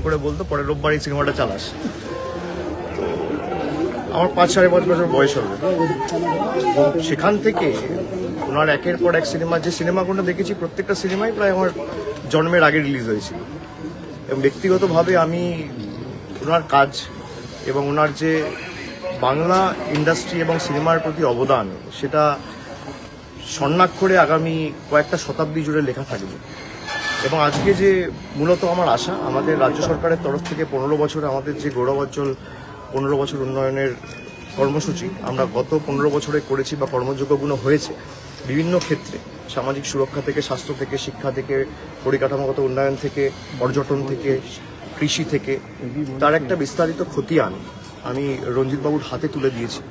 করে বলতো পরের রোববার এই সিনেমাটা চালাস। তো আমার 5-5.5 বছর বয়স হবে। সেখান থেকে ওনার একের পর এক সিনেমা, যে সিনেমাগুলো দেখেছি প্রত্যেকটা সিনেমাই প্রায় আমার জন্মের আগে রিলিজ হয়েছিল। এবং ব্যক্তিগতভাবে আমি ওনার কাজ এবং ওনার যে বাংলা ইন্ডাস্ট্রি এবং সিনেমার প্রতি অবদান, সেটা স্বর্ণাক্ষরে আগামী কয়েকটা শতাব্দী জুড়ে লেখা থাকবে। এবং আজকে যে মূলত আমার আশা, আমাদের রাজ্য সরকারের তরফ থেকে 15 বছরে আমাদের যে গৌরবোজ্জ্বল 15 বছর উন্নয়নের কর্মসূচি আমরা গত 15 বছরে করেছি বা কর্মযোগ্যগুলো হয়েছে বিভিন্ন ক্ষেত্রে, সামাজিক সুরক্ষা থেকে, স্বাস্থ্য থেকে, শিক্ষা থেকে, পরিকাঠামোগত উন্নয়ন থেকে, পর্যটন থেকে, কৃষি থেকে, তার একটা বিস্তারিত খতিয়ান আমি রঞ্জিতবাবুর হাতে তুলে দিয়েছি।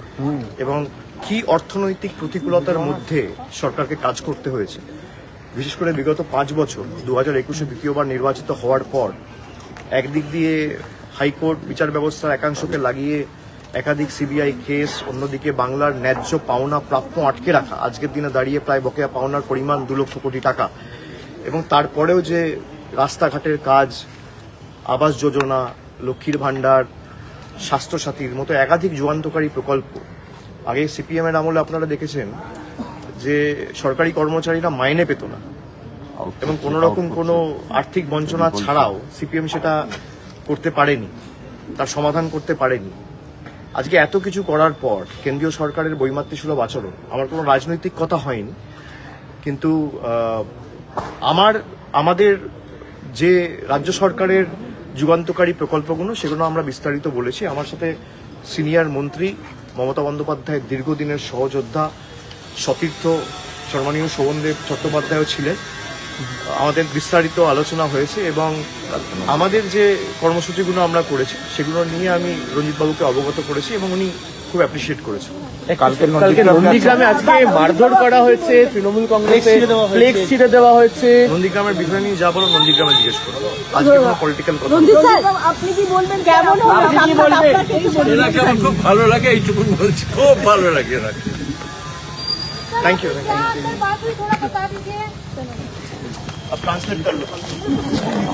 এবং কি অর্থনৈতিক প্রতিকূলতার মধ্যে সরকারকে কাজ করতে হয়েছে, বিশেষ করে বিগত 5 বছর 2021-এ দ্বিতীয়বার নির্বাচিত হওয়ার পর একদিক দিয়ে হাইকোর্ট বিচার ব্যবস্থার একাংশকে লাগিয়ে একাধিক সিবিআই কেস, অন্যদিকে বাংলার ন্যায্য পাওনা প্রাপ্য আটকে রাখা, আজকের দিনে দাঁড়িয়ে প্রায় বকেয়া পাওনার পরিমাণ 2 লক্ষ কোটি টাকা। এবং তারপরেও যে রাস্তাঘাটের কাজ, আবাস যোজনা, লক্ষ্মীর ভাণ্ডার, স্বাস্থ্যসাথীর মতো একাধিক যুগান্তকারী প্রকল্প। আগে সিপিএম এর আমলে আপনারা দেখেছেন যে সরকারি কর্মচারীরা মাইনে পেত না এবং কোনো রকম কোনো আর্থিক বঞ্চনা ছাড়াও সিপিএম সেটা করতে পারেনি, তার সমাধান করতে পারেনি। আজকে এত কিছু করার পর কেন্দ্রীয় সরকারের বৈমাতৃসুলভ আচরণ, আমার কোনো রাজনৈতিক কথা হয়নি, কিন্তু আমাদের যে রাজ্য সরকারের যুগান্তকারী প্রকল্পগুলো সেগুলো আমরা বিস্তারিত বলেছি। আমার সাথে সিনিয়র মন্ত্রী মমতা বন্দ্যোপাধ্যায়ের দীর্ঘদিনের সহযোদ্ধা সতীর্থ সম্মানীয় শোভনদেব চট্টোপাধ্যায়ও ছিলেন। আমাদের বিস্তারিত আলোচনা হয়েছে এবং আমাদের যে কর্মসূচিগুলো আমরা করেছি সেগুলো নিয়ে আমি রঞ্জিতবাবুকে অবগত করেছি এবং উনি খুব অ্যাপ্রিসিয়েট করেছেন। কালকে নন্দীগ্রামে আজকে মারধর করা হয়েছে, তৃণমূল কংগ্রেসে ফ্লেক্স ছিঁড়ে দেওয়া হয়েছে। নন্দীগ্রামের বিষয় নিয়ে যা বলো নন্দীগ্রামে জিজ্ঞেস করো, আজকে কোনো পলিটিক্যাল কথা। আপনি কি বলবেন, কেমন খুব ভালো লাগে, এইটুকু বলছি, খুব ভালো লাগে। Thank you. अब ट्रांसलेट कर लो।